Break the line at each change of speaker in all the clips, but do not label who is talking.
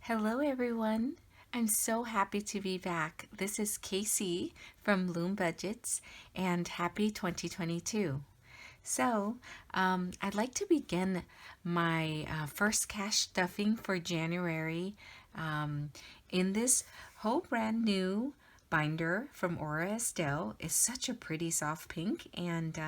Hello, everyone. I'm so happy to be back. This is Casey from Loom Budgets, and happy 2022. I'd like to begin my first cash stuffing for January in this whole brand new binder from Aura Estelle. It's such a pretty soft pink, and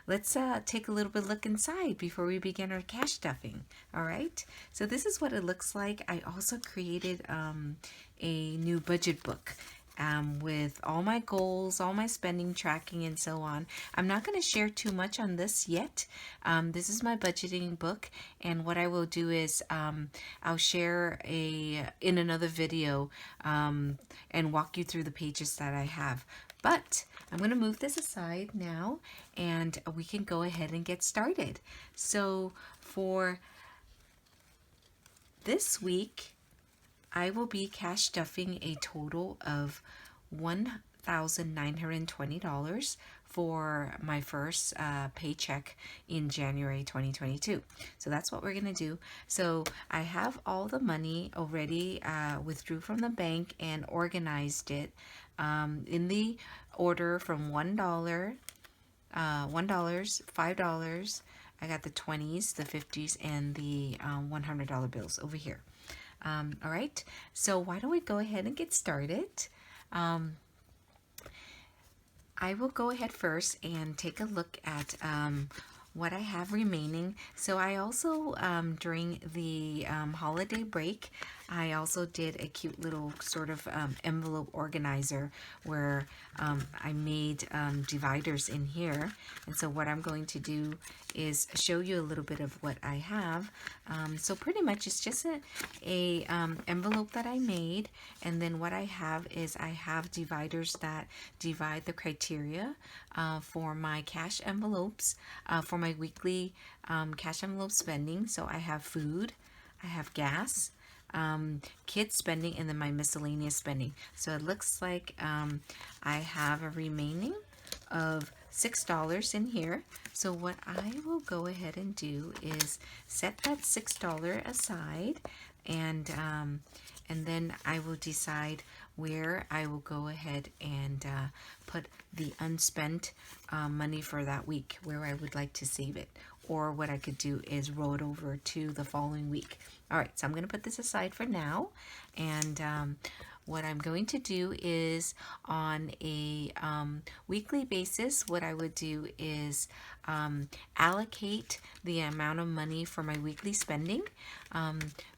let's take a little bit look inside before we begin our cash stuffing. All right, so this is what it looks like. I also created a new budget book with all my goals, all my spending tracking, and so on. I'm not going to share too much on this yet. This is my budgeting book, and what I will do is I'll share in another video and walk you through the pages that I have. But I'm going to move this aside now, and we can go ahead and get started. So for this week, I will be cash stuffing a total of $1,920 for my first paycheck in January 2022. So that's what we're going to do. So I have all the money already withdrew from the bank and organized it in the order from $1, $5. I got the 20s, the 50s, and the $100 bills over here. All right, so why don't we go ahead and get started? I will go ahead first and take a look at what I have remaining. So I also, during the holiday break, I also did a cute little sort of envelope organizer where I made dividers in here. And so what I'm going to do is show you a little bit of what I have. So pretty much it's just a envelope that I made, and then what I have is I have dividers that divide the criteria for my cash envelopes, for my weekly cash envelope spending. So I have food, I have gas, kids spending, and then my miscellaneous spending. So it looks like I have a remaining of $6 in here. So what I will go ahead and do is set that $6 aside, and then I will decide where I will go ahead and put the unspent money for that week, where I would like to save it. Or what I could do is roll it over to the following week. All right, so I'm going to put this aside for now, and what I'm going to do is on a weekly basis, what I would do is allocate the amount of money for my weekly spending.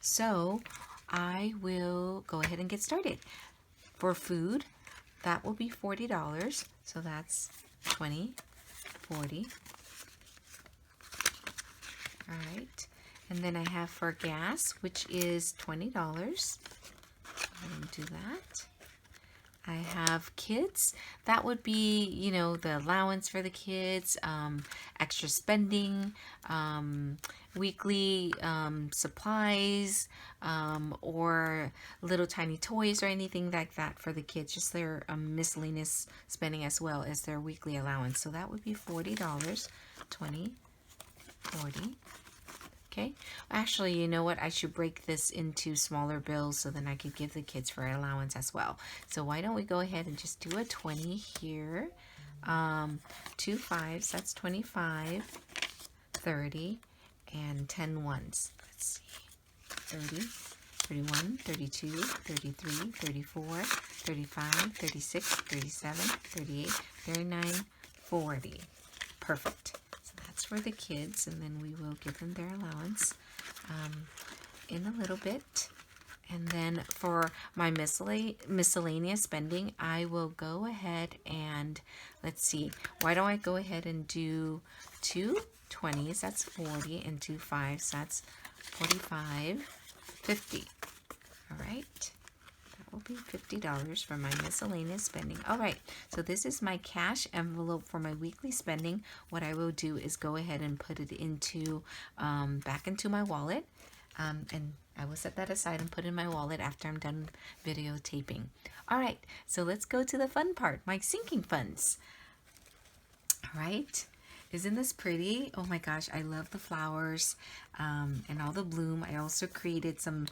So I will go ahead and get started. For food, that will be $40. So that's 20, 40. All right. And then I have for gas, which is $20. Go ahead and do that. I have kids. That would be, you know, the allowance for the kids, extra spending, weekly supplies, or little tiny toys or anything like that for the kids. Just their miscellaneous spending as well as their weekly allowance. So that would be $40, 20, 40. Okay, actually, you know what? I should break this into smaller bills so then I could give the kids for allowance as well. So why don't we go ahead and just do a 20 here. 2 5s, that's 25, 30, and 10 ones. Let's see, 30, 31, 32, 33, 34, 35, 36, 37, 38, 39, 40. Perfect. For the kids, and then we will give them their allowance in a little bit. And then for my miscellaneous spending, I will go ahead and, let's see, why don't I go ahead and do 2 20s, that's 40, and 2 5s, that's 45, 50. All right. Will be $50 for my miscellaneous spending. All right, so this is my cash envelope for my weekly spending. What I will do is go ahead and put it into back into my wallet, and I will set that aside and put in my wallet after I'm done videotaping. All right, so let's go to the fun part, my sinking funds. All right, Isn't this pretty? Oh my gosh, I love the flowers and all the bloom. I also created some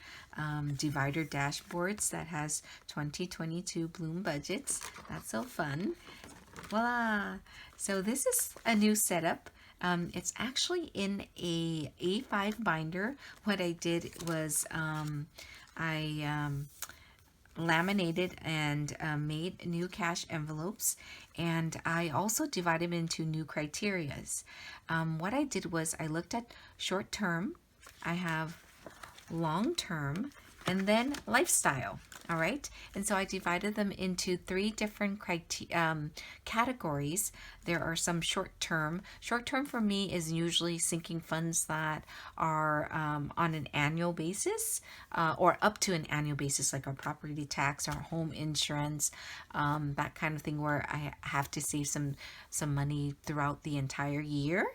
divider dashboards that has 2022 bloom budgets. That's so fun. Voila! So this is a new setup. It's actually in a A5 binder. What I did was I laminated and made new cash envelopes, and I also divided them into new criterias. What I did was I looked at short term, I have long term, and then lifestyle. All right, and so I divided them into three different categories. There are some short term. Short term for me is usually sinking funds that are on an annual basis or up to an annual basis, like our property tax, our home insurance, that kind of thing, where I have to save some money throughout the entire year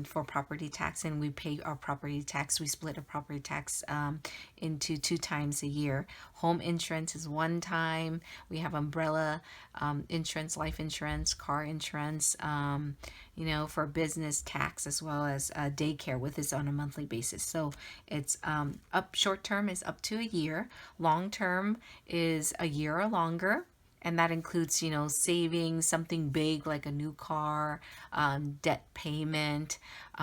for property tax, and we pay our property tax. We split our property tax into 2 times a year. Home insurance is 1 time. We have umbrella insurance, life insurance, car insurance, for business tax, as well as daycare with this on a monthly basis. So it's up short term is up to a year. Long term is a year or longer. And that includes, saving something big like a new car, debt payment,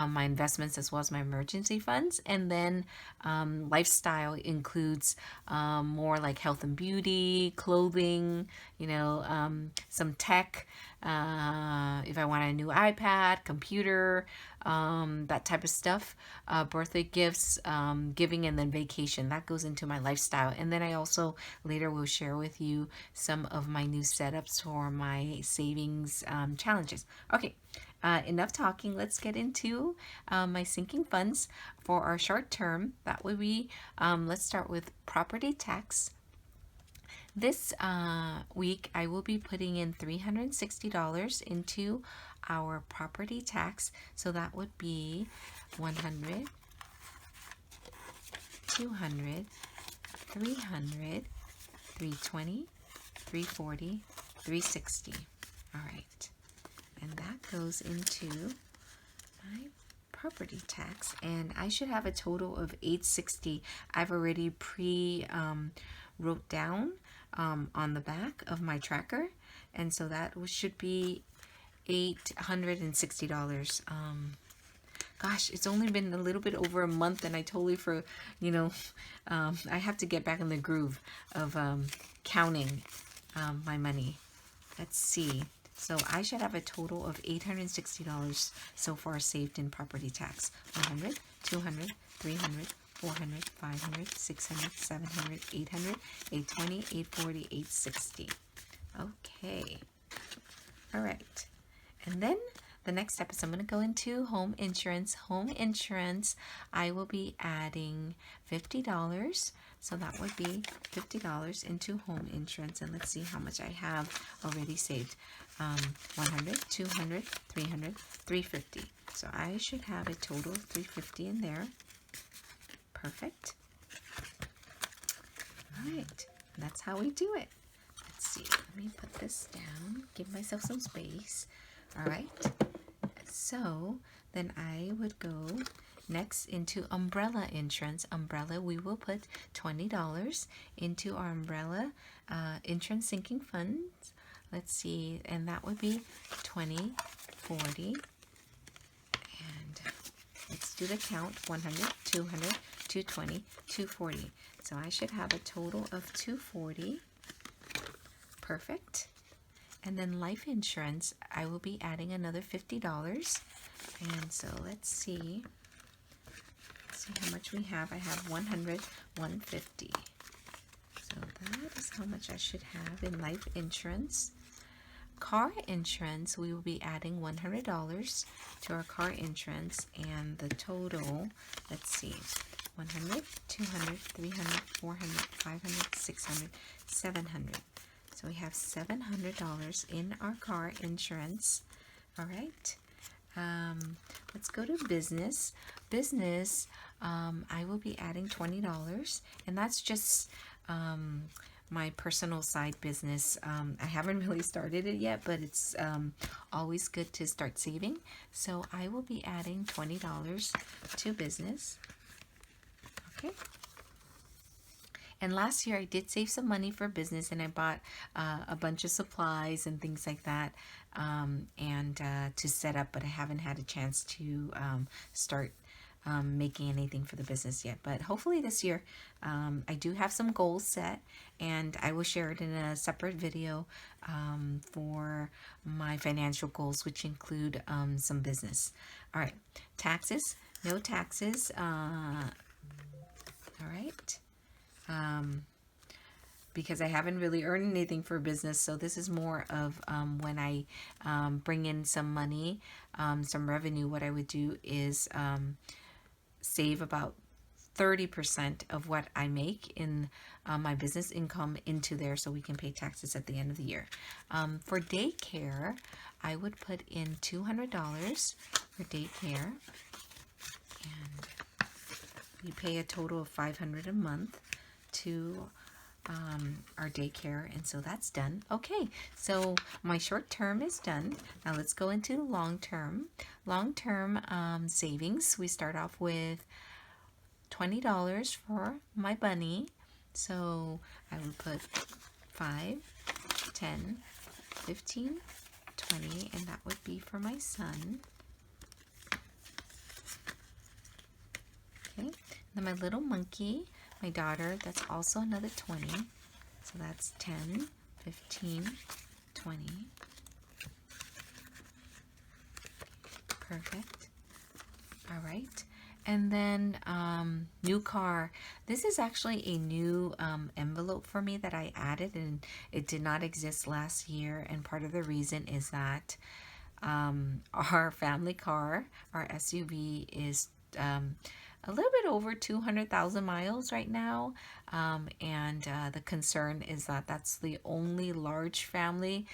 my investments, as well as my emergency funds. And then lifestyle includes more like health and beauty, clothing, some tech, if I want a new iPad, computer, that type of stuff, birthday gifts, giving, and then vacation. That goes into my lifestyle. And then I also later will share with you some of my new setups for my savings challenges. Okay, enough talking. Let's get into my sinking funds for our short term. That would be, let's start with property tax. This week, I will be putting in $360 into our property tax. So that would be 100, 200, 300, 320, 340, 360. All right. And that goes into my property tax. And I should have a total of 860. I've already wrote down on the back of my tracker, and so that should be $860. Gosh, it's only been a little bit over a month, and I totally I have to get back in the groove of counting my money. Let's see. So I should have a total of $860 so far saved in property tax. 100, 200, 300, 400, 500, 600, 700, 800, 820, 840, 860. Okay. All right. And then the next step is I'm going to go into home insurance. Home insurance, I will be adding $50. So that would be $50 into home insurance. And let's see how much I have already saved. 100, 200, 300, 350. So I should have a total of 350 in there. Perfect. All right, that's how we do it. Let's see, let me put this down, give myself some space. All right, so then I would go next into umbrella insurance. Umbrella, we will put $20 into our umbrella insurance sinking funds. Let's see, and that would be 20, 40, and let's do the count, 100, 200, 220, 240. So I should have a total of 240. Perfect. And then life insurance, I will be adding another $50. And so let's see how much we have. I have 100, 150. So that is how much I should have in life insurance. Car insurance, we will be adding $100 to our car insurance, and the total, let's see, 100, 200, 300, 400, 500, 600, 700. So we have $700 in our car insurance. All right. Let's go to business. Business, I will be adding $20, and that's just my personal side business. I haven't really started it yet, but it's always good to start saving. So I will be adding $20 to business. Okay. And last year I did save some money for business, and I bought a bunch of supplies and things like that, and to set up, but I haven't had a chance to start making anything for the business yet. But hopefully this year I do have some goals set, and I will share it in a separate video for my financial goals, which include some business. All right, taxes, no taxes. All right. Because I haven't really earned anything for business, so this is more of when I bring in some money, some revenue. What I would do is save about 30% of what I make in my business income into there, so we can pay taxes at the end of the year. For daycare, I would put in $200 for daycare, and we pay a total of $500 a month to our daycare, and so that's done. Okay, so my short term is done. Now let's go into long term. Long term savings. We start off with $20 for my bunny. So I would put 5, 10, 15, 20, and that would be for my son. Okay, then my little monkey, my daughter, that's also another 20. So that's 10, 15, 20. Perfect. All right. And then new car. This is actually a new envelope for me that I added, and it did not exist last year. And part of the reason is that our family car, our SUV, is a little bit over 200,000 miles right now, and the concern is that that's the only large family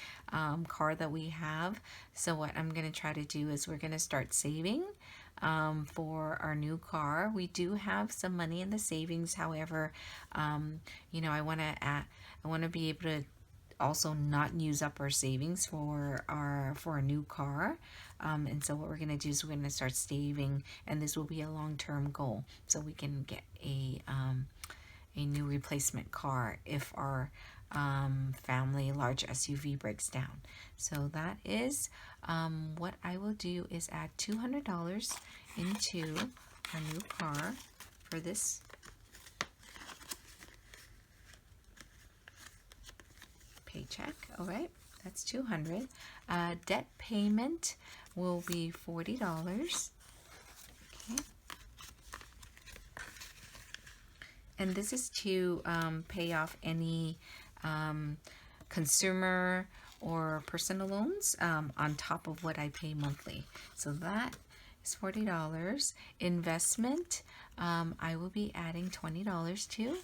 car that we have. So what I'm going to try to do is we're going to start saving for our new car. We do have some money in the savings. However, you know, I want to be able to also not use up our savings for a new car, and so what we're going to do is we're going to start saving, and this will be a long-term goal, so we can get a new replacement car if our family large SUV breaks down. So that is what I will do is add $200 into our new car for this paycheck. All right, that's 200. Debt payment will be $40. Okay, and this is to pay off any consumer or personal loans on top of what I pay monthly. So that is $40. Investment, I will be adding $20 to.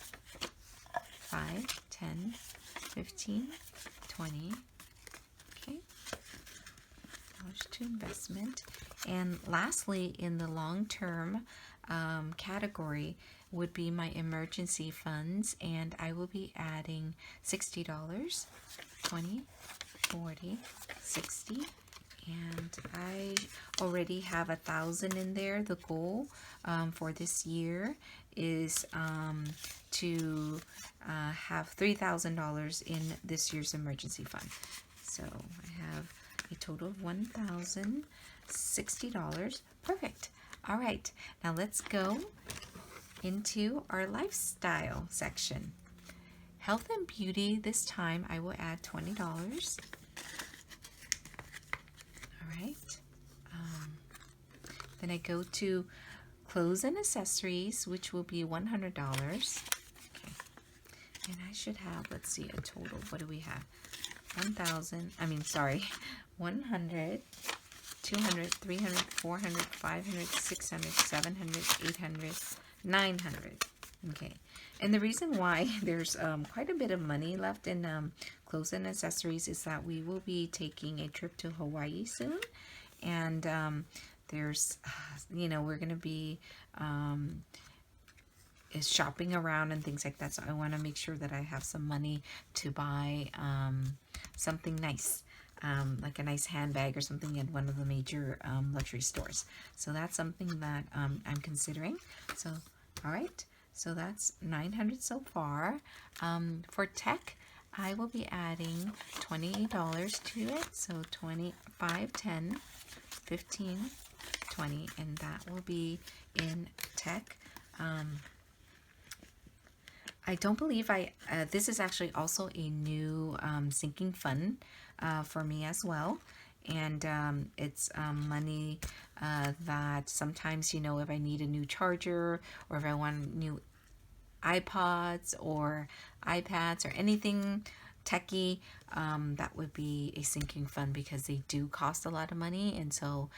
5, 10, 15, 20. Okay, dollars to investment. And lastly, in the long-term category would be my emergency funds, and I will be adding $60, 20, 40, 60, and I already have 1,000 in there. The goal for this year is to have $3,000 in this year's emergency fund. So I have a total of $1,060. Perfect. All right, now let's go into our lifestyle section. Health and beauty, this time I will add $20. All right. Then I go to clothes and accessories, which will be $100. Okay. And I should have, let's see, a total. What do we have? 100, 200, 300, 400, 500, 600, 700, 800, 900. Okay. And the reason why there's quite a bit of money left in clothes and accessories is that we will be taking a trip to Hawaii soon. And there's, you know, we're going to be is shopping around and things like that. So I want to make sure that I have some money to buy something nice, like a nice handbag or something at one of the major luxury stores. So that's something that I'm considering. So, all right. So that's 900 so far. For tech, I will be adding $28 to it. So 25, 10, 15, 20, and that will be in tech. I don't believe this is actually also a new sinking fund for me as well. And it's money that sometimes, you know, if I need a new charger or if I want new iPods or iPads or anything techie, that would be a sinking fund because they do cost a lot of money. And so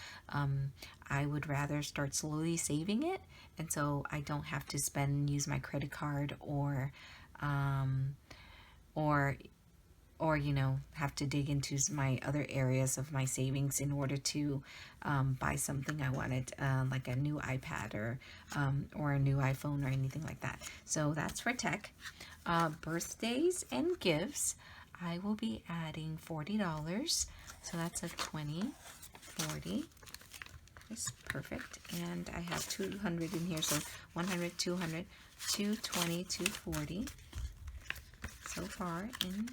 I would rather start slowly saving it, and so I don't have to use my credit card or you know, have to dig into my other areas of my savings in order to buy something I wanted, like a new iPad or a new iPhone or anything like that. So that's for tech. Birthdays and gifts, I will be adding $40. So that's a 20, 40. That's perfect. And I have 200 in here, so 100, 200, 220, 240 so far in.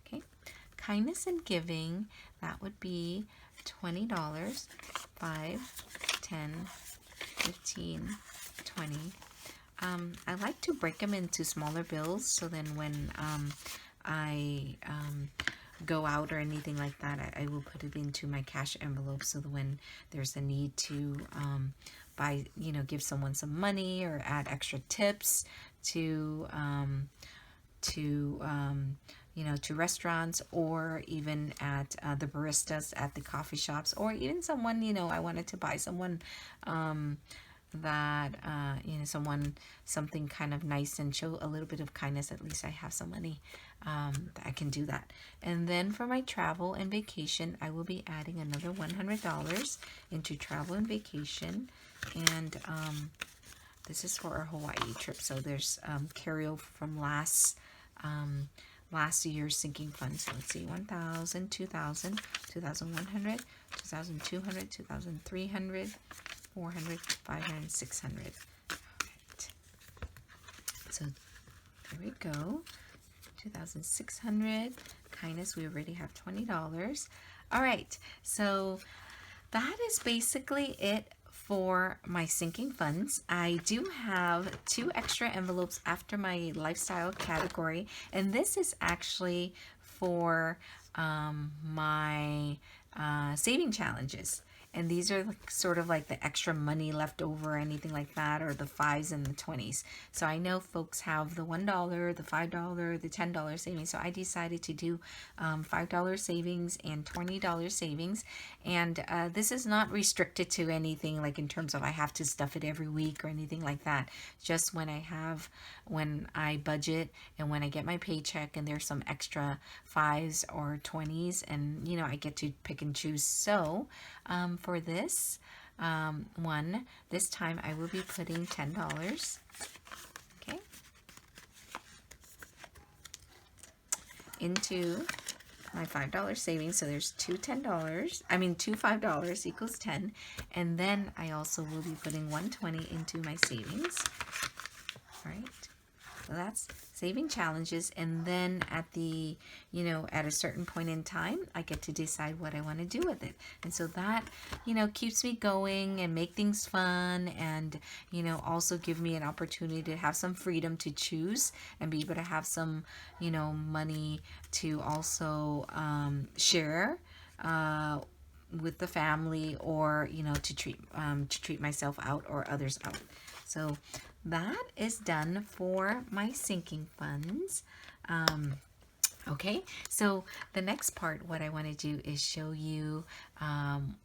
Okay. Kindness and giving, that would be $20, 5, 10, 15, 20. I like to break them into smaller bills, so then when I go out or anything like that, I will put it into my cash envelope, so that when there's a need to buy, you know, give someone some money or add extra tips to you know, to restaurants, or even at the baristas at the coffee shops, or even someone, you know, I wanted to buy someone that you know, something kind of nice and show a little bit of kindness. At least I have some money that I can do that. And then for my travel and vacation, I will be adding another $100 into travel and vacation. And this is for our Hawaii trip, so there's carryover from last year's sinking fund. So let's see, 1,000, 2,000, 2,100, 2,200, 2,300, 400, 500, 600. All right. So there we go. 2,600. Kindness, we already have $20. All right. So that is basically it for my sinking funds. I do have 2 extra envelopes after my lifestyle category, and this is actually for my saving challenges. And these are sort of like the extra money left over or anything like that, or the 5s and the 20s. So I know folks have the $1, the $5, the $10 savings. So I decided to do $5 savings and $20 savings. And this is not restricted to anything like in terms of I have to stuff it every week or anything like that. Just when I budget and when I get my paycheck and there's some extra 5s or 20s, and you know, I get to pick and choose. So for this one, this time I will be putting $10, okay, into my $5 savings. So there's two $5 equals 10. And then I also will be putting 120 into my savings. All right. So that's saving challenges, and then at the, you know, at a certain point in time, I get to decide what I want to do with it. And so that, you know, keeps me going and make things fun, and, you know, also give me an opportunity to have some freedom to choose and be able to have some, you know, money to also share with the family, or, you know, to treat myself out or others out. So that is done for my sinking funds. Okay, so the next part, what I want to do is show you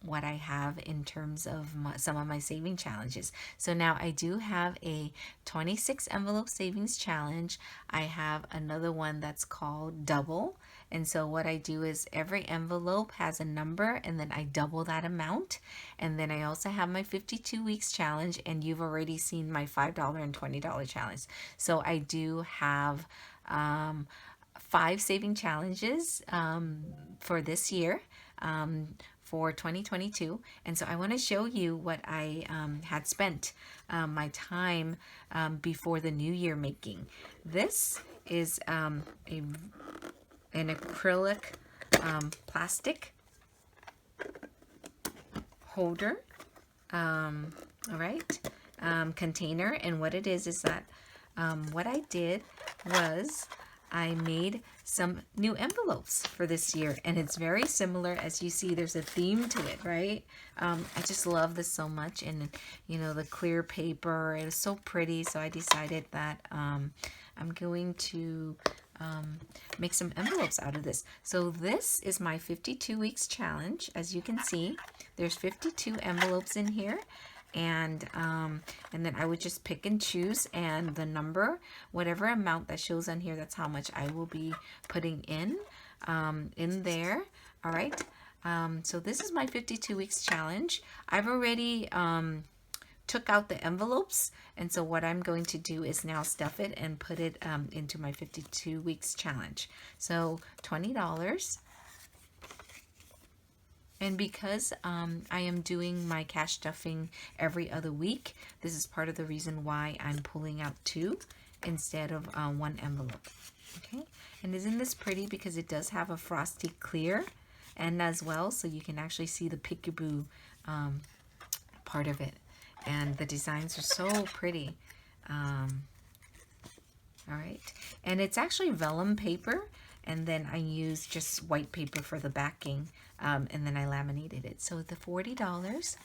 what I have in terms of some of my saving challenges. So now I do have a 26 envelope savings challenge. I have another one that's called Double, And so what I do is every envelope has a number, and then I double that amount. And then I also have my 52 weeks challenge, and you've already seen my $5 and $20 challenge. So I do have 5 saving challenges for this year. For 2022. And so I want to show you what I had spent my time before the new year making. This is an acrylic plastic holder, all right, container. And what it is that what I did was I made some new envelopes for this year, and it's very similar. As you see, there's a theme to it, right? I just love this so much, and you know, the clear paper, it is so pretty. So I decided that I'm going to make some envelopes out of this. So this is my 52 weeks challenge. As you can see, there's 52 envelopes in here. And then I would just pick and choose, and the number, whatever amount that shows on here, that's how much I will be putting in there. All right. So this is my 52 weeks challenge. I've already took out the envelopes, and so what I'm going to do is now stuff it and put it into my 52 weeks challenge. So $20. And because I am doing my cash stuffing every other week, this is part of the reason why I'm pulling out 2 instead of 1 envelope. Okay, and isn't this pretty? Because it does have a frosty clear end as well, so you can actually see the peekaboo part of it. And the designs are so pretty. All right, and it's actually vellum paper. And then I used just white paper for the backing, and then I laminated it. So the $40,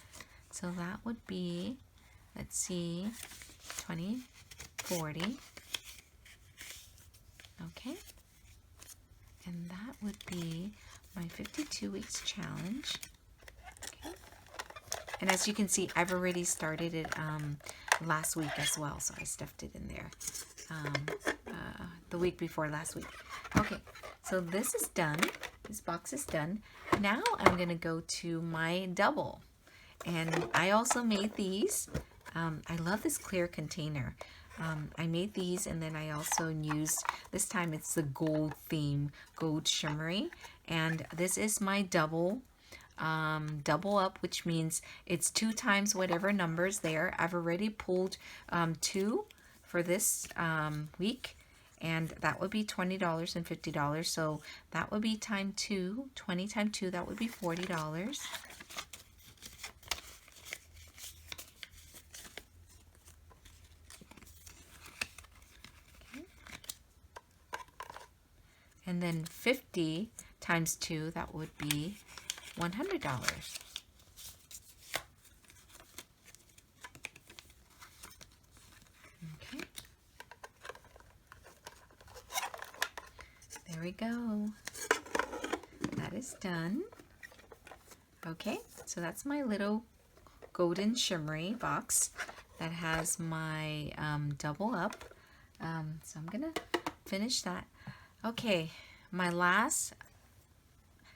so that would be, let's see, 20, 40, okay, and that would be my 52 weeks challenge, okay, and as you can see, I've already started it last week as well, so I stuffed it in there. The week before last week. Okay, so this is done. This box is done. Now I'm going to go to my double. And I also made these. I love this clear container. I made these, and then I also used, this time it's the gold theme, gold shimmery. And this is my double up, which means it's 2 times whatever number's there. I've already pulled 2 for this week, and that would be $20 and $50. So that would be time 2, 20 times 2, that would be $40. Okay. And then 50 times 2, that would be $100. There we go. That is done. Okay, so that's my little golden shimmery box that has my double up. So I'm gonna finish that. Okay, my last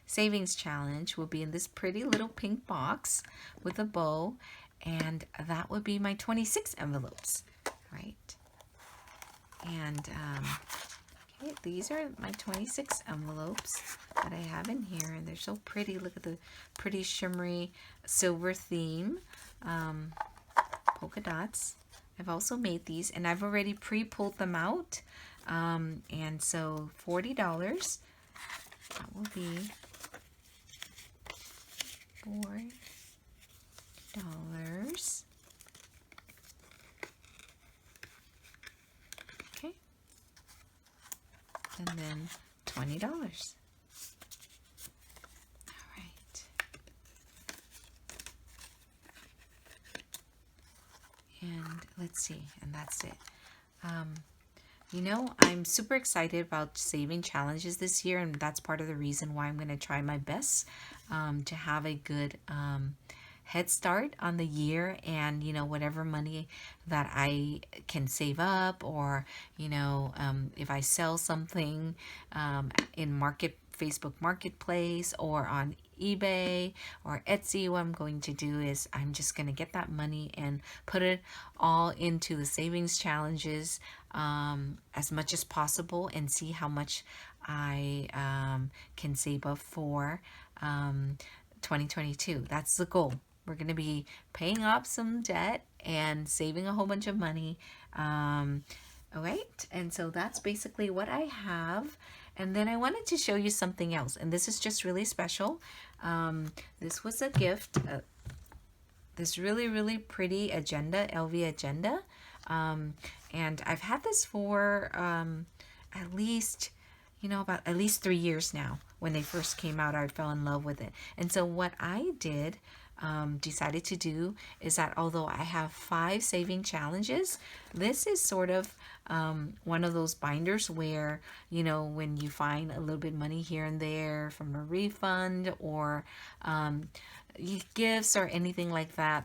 savings challenge will be in this pretty little pink box with a bow, and that would be my 26 envelopes, right? And okay, these are my 26 envelopes that I have in here, and they're so pretty. Look at the pretty shimmery silver theme, polka dots. I've also made these, and I've already pre-pulled them out, and so $40, that will be $4. Okay, and then $20. All right. And let's see, and that's it. You know, I'm super excited about saving challenges this year, and that's part of the reason why I'm going to try my best to have a good head start on the year, and whatever money that I can save up, or if I sell something in Facebook Marketplace or on eBay or Etsy, what I'm going to do is I'm just going to get that money and put it all into the savings challenges as much as possible, and see how much I can save up for 2022. That's the goal. We're going to be paying off some debt and saving a whole bunch of money. All right, and so that's basically what I have. And then I wanted to show you something else, and this is just really special. This was a gift, this really, really pretty agenda, LV agenda. And I've had this for at least, about at least 3 years now. When they first came out, I fell in love with it. And so what I did, decided to do, is that although I have 5 saving challenges, this is sort of one of those binders where, when you find a little bit of money here and there from a refund, or gifts or anything like that,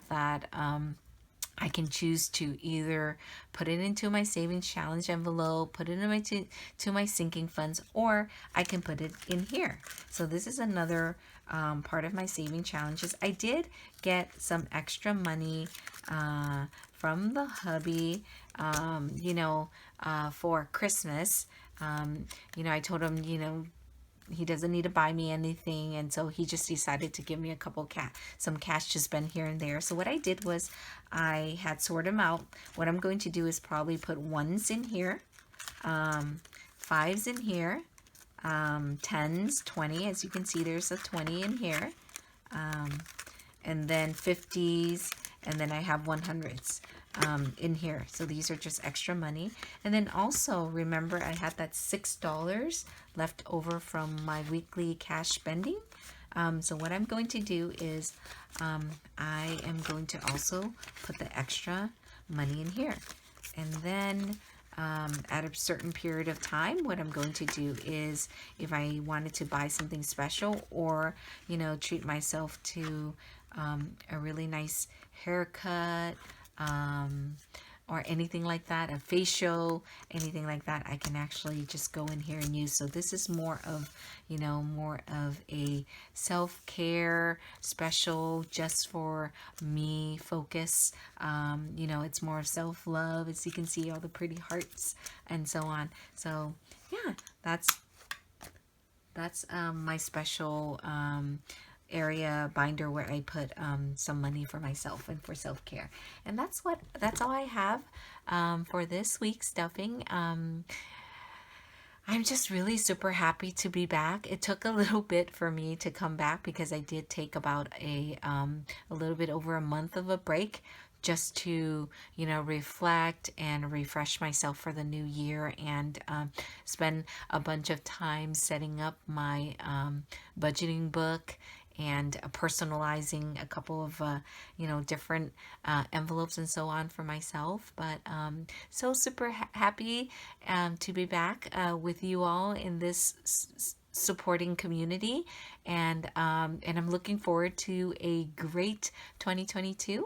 I can choose to either put it into my savings challenge envelope, put it in to my sinking funds, or I can put it in here. So this is another part of my saving challenges. I did get some extra money from the hubby, for Christmas. I told him, he doesn't need to buy me anything, and so he just decided to give me some cash to spend here and there. So what I did was I had sorted them out. What I'm going to do is probably put 1s in here, 5s in here, 10s, 20, as you can see there's a 20 in here, and then 50s, and then I have 100s in here. So these are just extra money. And then also remember, I had that $6 left over from my weekly cash spending. So what I'm going to do is I am going to also put the extra money in here. And then at a certain period of time, what I'm going to do is, if I wanted to buy something special, or treat myself to a really nice haircut, or anything like that, a facial, anything like that, I can actually just go in here and use. So this is more of a self-care special, just for me focus. It's more of self-love, as you can see, all the pretty hearts and so on. So yeah, that's my special area binder where I put some money for myself and for self-care. And that's all I have for this week's stuffing. I'm just really super happy to be back. It took a little bit for me to come back, because I did take about a little bit over a month of a break, just to reflect and refresh myself for the new year, and spend a bunch of time setting up my budgeting book, and personalizing a couple of different envelopes and so on for myself. But so super happy to be back with you all in this supporting community, and I'm looking forward to a great 2022.